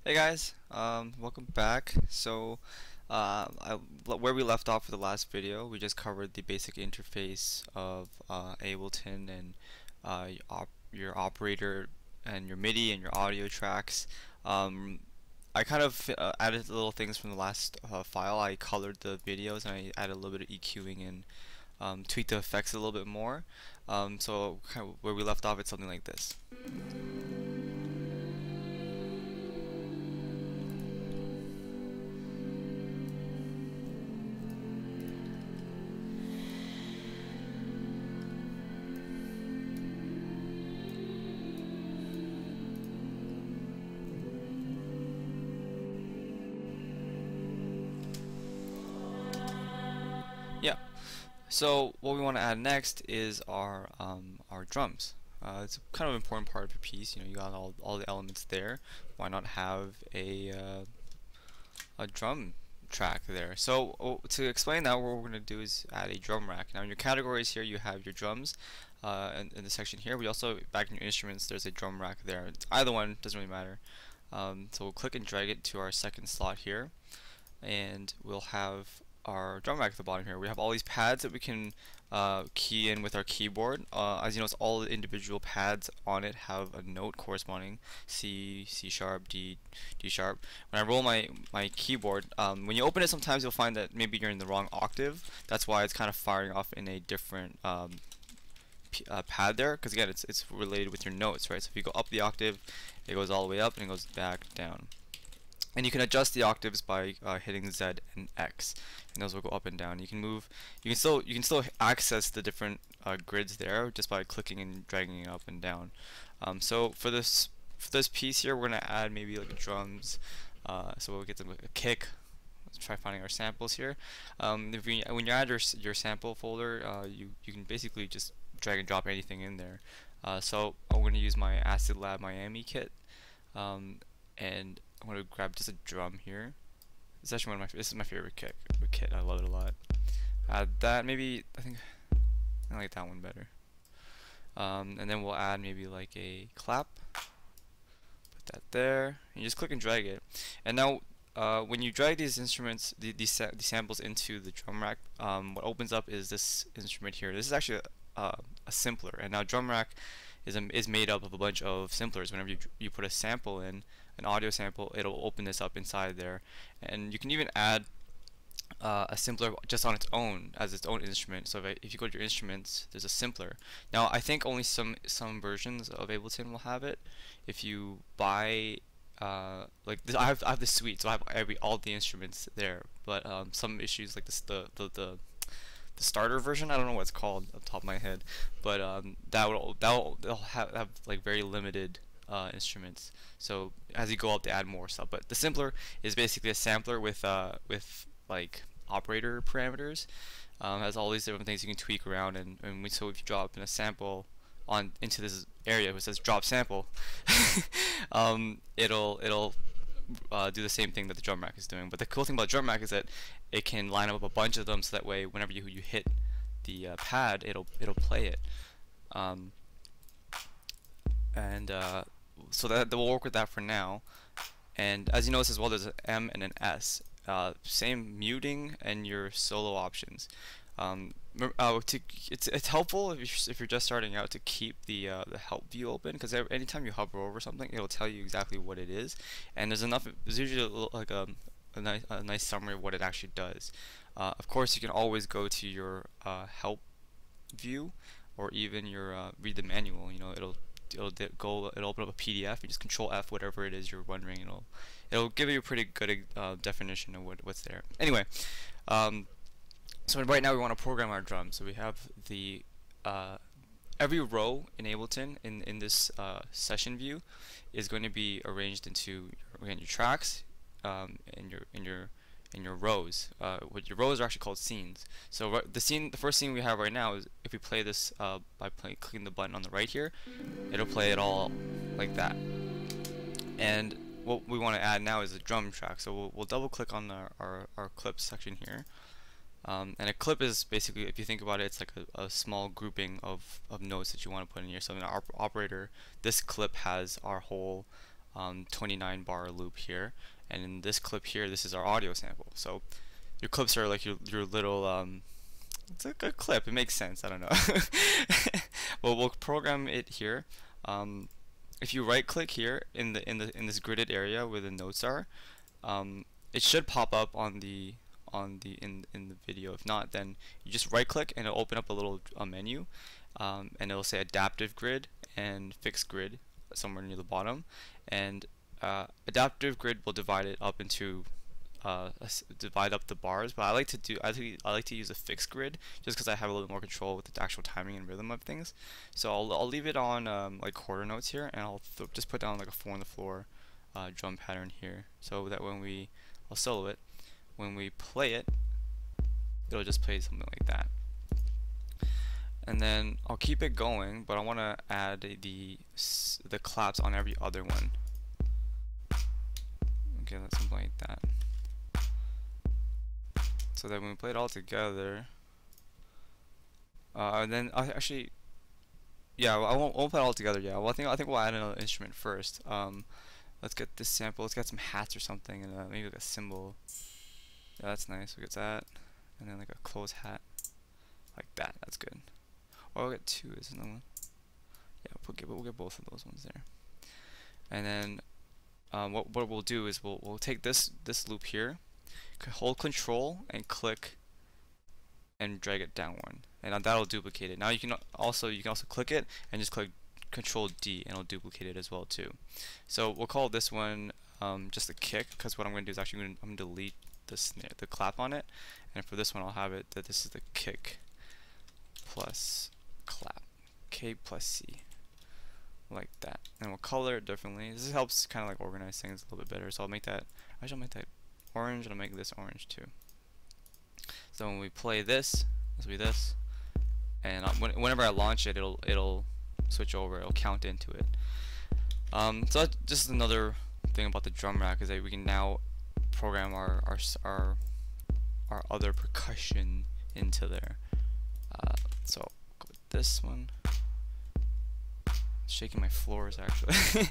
Hey guys, welcome back. Where we left off for the last video, we just covered the basic interface of Ableton and your operator and your MIDI and your audio tracks. I kind of added little things from the last file. I colored the videos and I added a little bit of EQing and tweaked the effects a little bit more. So kind of where we left off, it's something like this. Yeah. So what we want to add next is our drums. It's kind of an important part of your piece. You know, you got all the elements there. Why not have a drum track there? So to explain that, what we're going to do is add a drum rack. Now in your categories here, you have your drums. In the section here, we also back in your instruments. There's a drum rack there. Either one doesn't really matter. So we'll click and drag it to our second slot here, and we'll have our drum rack at the bottom here. We have all these pads that we can key in with our keyboard. As you notice, all the individual pads on it have a note corresponding: C, C sharp, D, D sharp. When I roll my keyboard, when you open it, sometimes you'll find that maybe you're in the wrong octave. That's why it's kind of firing off in a different pad there, because again, it's related with your notes, right? So if you go up the octave, it goes all the way up and it goes back down. And you can adjust the octaves by hitting Z and X, and those will go up and down. You can move. You can still access the different grids there just by clicking and dragging it up and down. So for this piece here, we're gonna add maybe like drums. So we'll get a kick. Let's try finding our samples here. When you add your sample folder, you can basically just drag and drop anything in there. So I'm gonna use my Acidlab Miami Kit, and I'm going to grab just a drum here. It's actually this is my favorite kit. I love it a lot. Add that, maybe, I like that one better. And then we'll add maybe like a clap. Put that there. And you just click and drag it. And now, when you drag these instruments, these samples into the drum rack, what opens up is this instrument here. This is actually a sampler. And now drum rack is made up of a bunch of samplers. Whenever you put a sample in, an audio sample, it'll open this up inside there, and you can even add a sampler just on its own as its own instrument. So if you go to your instruments, there's a sampler. Now I think only some versions of Ableton will have it. If you buy like this, I have the suite, so I have all the instruments there. But some issues like this, the starter version, I don't know what it's called off the top of my head, but they'll have like very limited instruments. So as you go up, they add more stuff. But the sampler is basically a sampler with like operator parameters. Has all these different things you can tweak around, so if you drop in a sample into this area which says drop sample, it'll do the same thing that the drum rack is doing. But the cool thing about drum rack is that it can line up a bunch of them, so that way whenever you hit the pad, it'll play it. So that we'll work with that for now. And as you notice as well, there's an M and an S. Same muting and your solo options. It's helpful if you're just starting out to keep the help view open, because anytime you hover over something, it'll tell you exactly what it is, and there's usually like a nice summary of what it actually does. Of course, you can always go to your help view, or even your read the manual. You know, it'll open up a PDF. You just Control F whatever it is you're wondering. It'll give you a pretty good definition of what's there. Anyway, so right now we want to program our drums. So we have the every row in Ableton in this session view is going to be arranged into your tracks, and your rows. What your rows are actually called scenes. So the first scene we have right now is, if we play this by clicking the button on the right here, it'll play it all like that. And what we want to add now is a drum track. So we'll double click on our clips section here. And a clip is basically, if you think about it, it's like a small grouping of notes that you want to put in here. So in our operator, this clip has our whole 29 bar loop here, and in this clip here, this is our audio sample. So your clips are like your little it's like a clip. It makes sense. I don't know. Well, we'll program it here. If you right click here in this gridded area where the notes are, it should pop up in the video. If not, then you just right click and it'll open up a little menu, and it'll say adaptive grid and fixed grid somewhere near the bottom, and adaptive grid will divide it up into divide up the bars, but I like to use a fixed grid just because I have a little more control with the actual timing and rhythm of things. So I'll leave it on like quarter notes here, and I'll just put down like a 4 on the floor drum pattern here, so that when I'll solo it, when we play it, it'll just play something like that. And then I'll keep it going, but I want to add the claps on every other one. Okay, that's something like that. So that when we play it all together, then actually, yeah, I won't put it all together yet. Well, I think we'll add another instrument first. Let's get this sample. Let's get some hats or something, and maybe like a cymbal. Yeah, that's nice. We get that, and then like a closed hat, like that. That's good. Or we'll get two. Is another one. Yeah, we'll get both of those ones there. And then what we'll do is we'll take this loop here, hold Control and click and drag it downward, and that'll duplicate it. Now you can also click it and just click Control D, and it'll duplicate it as well too. So we'll call this one just a kick, because what I'm going to do is actually I'm going to delete the clap on it, and for this one I'll have it that this is the kick plus clap, K plus C, like that. And we'll color it differently. This helps kind of like organize things a little bit better. So I'll make that orange, and I'll make this orange too. So when we play this will be this, and whenever I launch it, it'll switch over. It'll count into it. So that's just another thing about the drum rack, is that we can now program our other percussion into there. So go with this one. Shaking my floors actually.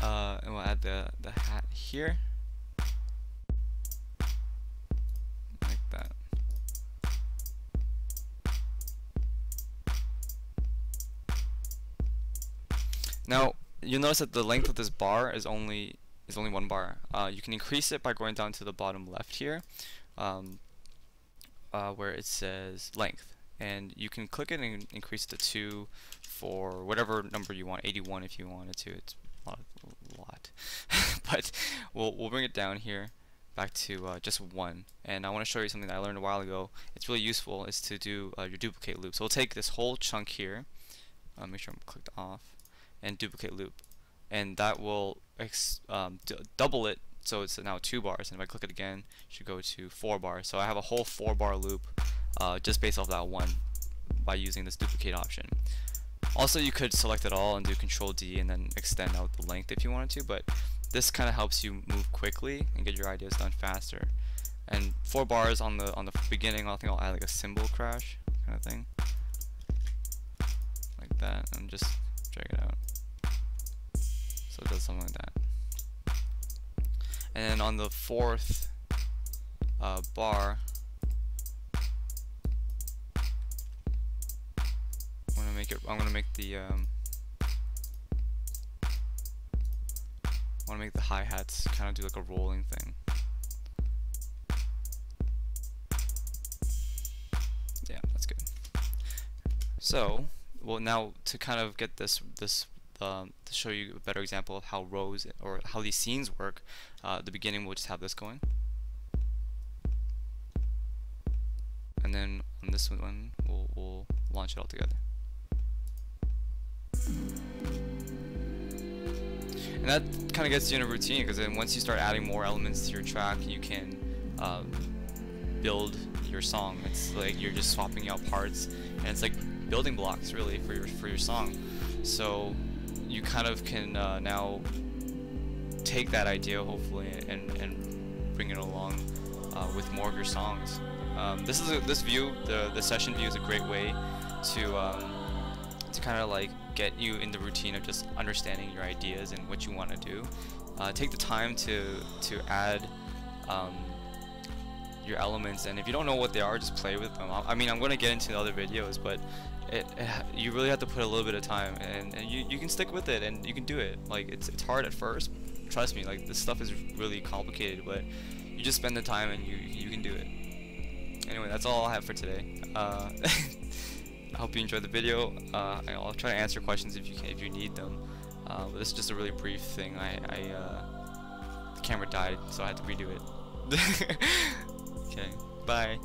And we'll add the hat here, like that. Now you'll notice that the length of this bar is only one bar. You can increase it by going down to the bottom left here, where it says length, and you can click it and increase it to 2 for whatever number you want, 81 if you wanted to. It's a lot. But we'll bring it down here back to just 1, and I want to show you something that I learned a while ago. It's really useful, is to do your duplicate loop. So we'll take this whole chunk here, make sure I'm clicked off, and duplicate loop, and that will double it, so it's now 2 bars, and if I click it again, it should go to 4 bars. So I have a whole 4 bar loop just based off that one by using this duplicate option. Also, you could select it all and do Control D and then extend out the length if you wanted to, but this kind of helps you move quickly and get your ideas done faster. And 4 bars on the beginning, I think I'll add like a cymbal crash kind of thing, like that, and just drag it out so it does something like that. And then on the 4th bar, I'm gonna make the hi-hats kind of do like a rolling thing. Yeah, that's good. So, well, now to kind of get this to show you a better example of how rows or how these scenes work, at the beginning we'll just have this going, and then on this one we'll launch it all together. And that kind of gets you in a routine, because then once you start adding more elements to your track, you can build your song. It's like you're just swapping out parts, and it's like building blocks really for your song. So you kind of can now take that idea, hopefully, and bring it along with more of your songs. This view, the session view, is a great way to kind of like get you in the routine of just understanding your ideas and what you want to do. Take the time to add your elements, and if you don't know what they are, just play with them. I mean, I'm going to get into the other videos, but you really have to put a little bit of time, and you can stick with it, and you can do it. Like, it's hard at first, trust me. Like, this stuff is really complicated, but you just spend the time and you can do it. Anyway, that's all I have for today. I hope you enjoyed the video. I'll try to answer questions if you need them. But this is just a really brief thing. The camera died, so I had to redo it. Okay, bye.